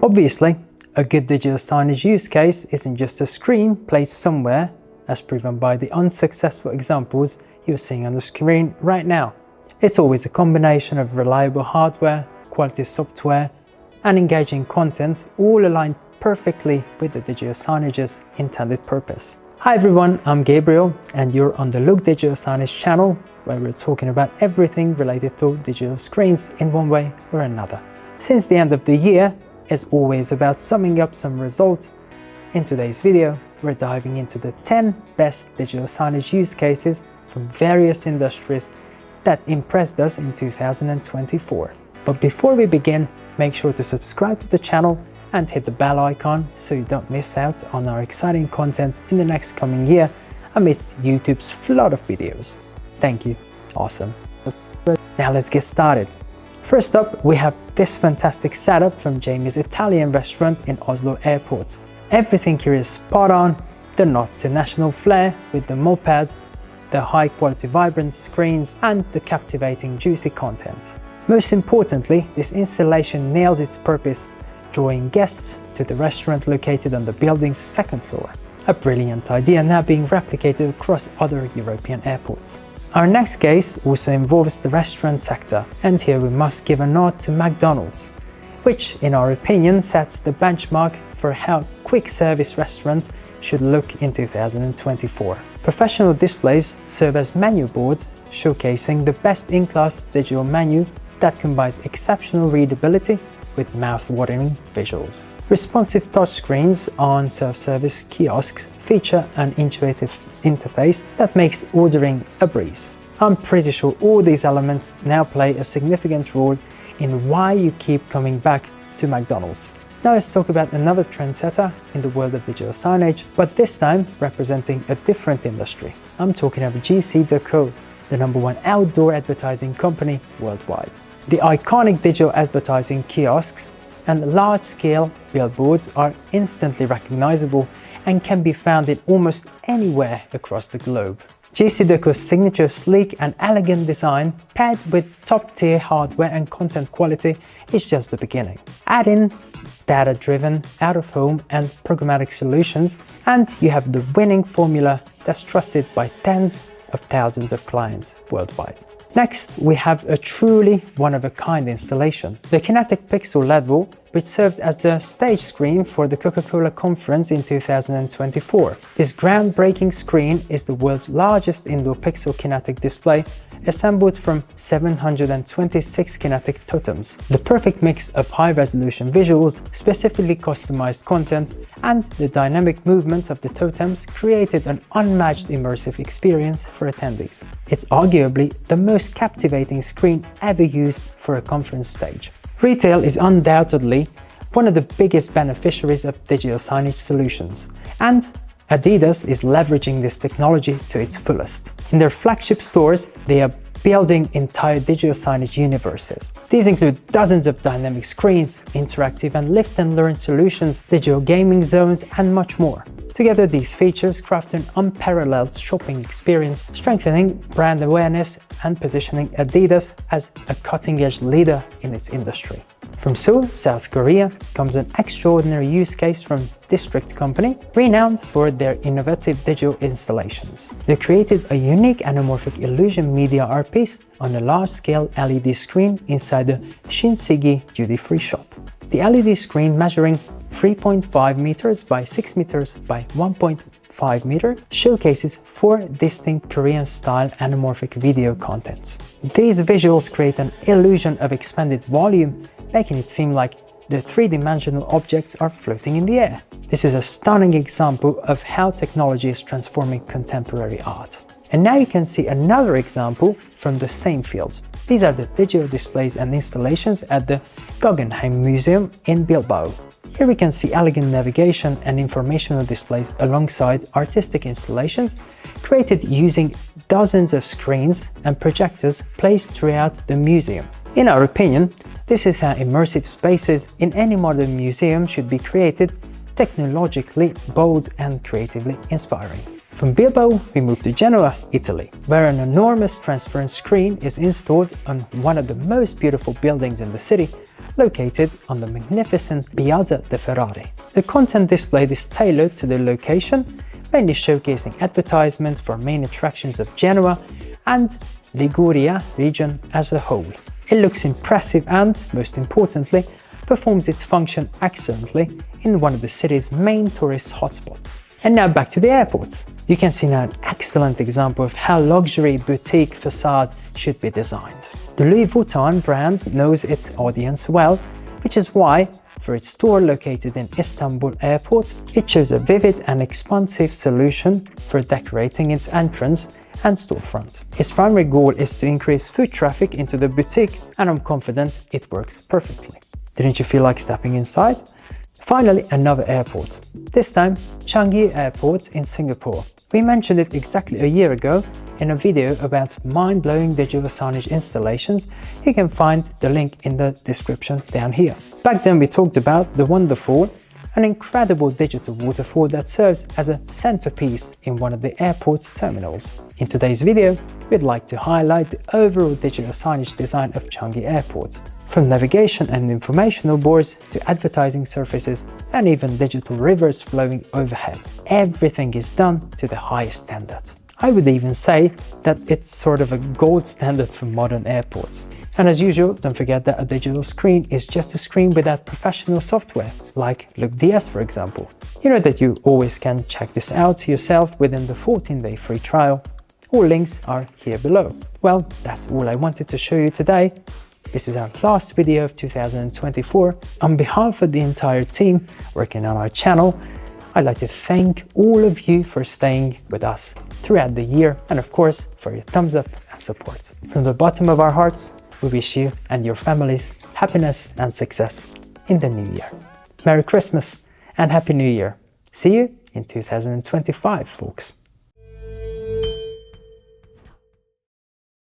Obviously, a good digital signage use case isn't just a screen placed somewhere, as proven by the unsuccessful examples you're seeing on the screen right now. It's always a combination of reliable hardware, quality software, and engaging content, all aligned perfectly with the digital signage's intended purpose. Hi everyone, I'm Gabriel, and you're on the Look Digital Signage channel, where we're talking about everything related to digital screens in one way or another. Since the end of the year is always about summing up some results, in today's video, we're diving into the 10 best digital signage use cases from various industries that impressed us in 2024. But before we begin, make sure to subscribe to the channel and hit the bell icon so you don't miss out on our exciting content in the next coming year amidst YouTube's flood of videos. Thank you. Awesome. Now let's get started. First up, we have this fantastic setup from Jamie's Italian restaurant in Oslo Airport. Everything here is spot on, the nod to national flair with the moped, the high quality vibrant screens, and the captivating juicy content. Most importantly, this installation nails its purpose, drawing guests to the restaurant located on the building's second floor. A brilliant idea now being replicated across other European airports. Our next case also involves the restaurant sector, and here we must give a nod to McDonald's, which in our opinion sets the benchmark for how quick service restaurants should look in 2024. Professional displays serve as menu boards showcasing the best-in-class digital menu that combines exceptional readability with mouth-watering visuals. Responsive touchscreens on self-service kiosks feature an intuitive interface that makes ordering a breeze. I'm pretty sure all these elements now play a significant role in why you keep coming back to McDonald's. Now let's talk about another trendsetter in the world of digital signage, but this time representing a different industry. I'm talking about JCDecaux, the #1 outdoor advertising company worldwide. The iconic digital advertising kiosks and large-scale billboards are instantly recognizable and can be found in almost anywhere across the globe. JCDecaux's signature sleek and elegant design, paired with top-tier hardware and content quality, is just the beginning. Add in data-driven, out-of-home and programmatic solutions, and you have the winning formula that's trusted by tens of thousands of clients worldwide. Next, we have a truly one-of-a-kind installation. The Kinetic Pixel LED wall, which served as the stage screen for the Coca-Cola conference in 2024. This groundbreaking screen is the world's largest indoor pixel kinetic display, assembled from 726 kinetic totems. The perfect mix of high-resolution visuals, specifically customized content, and the dynamic movement of the totems created an unmatched immersive experience for attendees. It's arguably the most captivating screen ever used for a conference stage. Retail is undoubtedly one of the biggest beneficiaries of digital signage solutions, and Adidas is leveraging this technology to its fullest. In their flagship stores, they are building entire digital signage universes. These include dozens of dynamic screens, interactive and lift and learn solutions, digital gaming zones, and much more. Together, these features craft an unparalleled shopping experience, strengthening brand awareness and positioning Adidas as a cutting-edge leader in its industry. From Seoul, South Korea, comes an extraordinary use case from District Company, renowned for their innovative digital installations. They created a unique anamorphic illusion media art piece on a large-scale LED screen inside the Shinsegae Duty-free shop. The LED screen, measuring 3.5 meters by 6 meters by 1.5 meter, showcases 4 distinct Korean-style anamorphic video contents. These visuals create an illusion of expanded volume, making it seem like the three-dimensional objects are floating in the air. This is a stunning example of how technology is transforming contemporary art. And now you can see another example from the same field. These are the digital displays and installations at the Guggenheim Museum in Bilbao. Here we can see elegant navigation and informational displays alongside artistic installations created using dozens of screens and projectors placed throughout the museum. In our opinion, this is how immersive spaces in any modern museum should be created, technologically bold and creatively inspiring. From Bilbao, we move to Genoa, Italy, where an enormous transparent screen is installed on one of the most beautiful buildings in the city, located on the magnificent Piazza de Ferrari. The content displayed is tailored to the location, mainly showcasing advertisements for main attractions of Genoa and Liguria region as a whole. It looks impressive and, most importantly, performs its function excellently in one of the city's main tourist hotspots. And now back to the airport. You can see now an excellent example of how luxury boutique facade should be designed. The Louis Vuitton brand knows its audience well, which is why, for its store located in Istanbul Airport, it chose a vivid and expansive solution for decorating its entrance and storefront. Its primary goal is to increase foot traffic into the boutique, and I'm confident it works perfectly. Didn't you feel like stepping inside? Finally, another airport, this time Changi Airport in Singapore. We mentioned it exactly a year ago in a video about mind-blowing digital signage installations. You can find the link in the description down here. Back then we talked about the Wonderfall, an incredible digital waterfall that serves as a centerpiece in one of the airport's terminals. In today's video, we'd like to highlight the overall digital signage design of Changi Airport. From navigation and informational boards to advertising surfaces and even digital rivers flowing overhead, everything is done to the highest standard. I would even say that it's sort of a gold standard for modern airports. And as usual, don't forget that a digital screen is just a screen without professional software, like Look DS for example. You know that you always can check this out yourself within the 14-day free trial. All links are here below. Well, that's all I wanted to show you today. This is our last video of 2024. On behalf of the entire team working on our channel, I'd like to thank all of you for staying with us throughout the year and of course for your thumbs up and support. From the bottom of our hearts, we wish you and your families happiness and success in the new year. Merry Christmas and Happy New Year. See you in 2025, folks.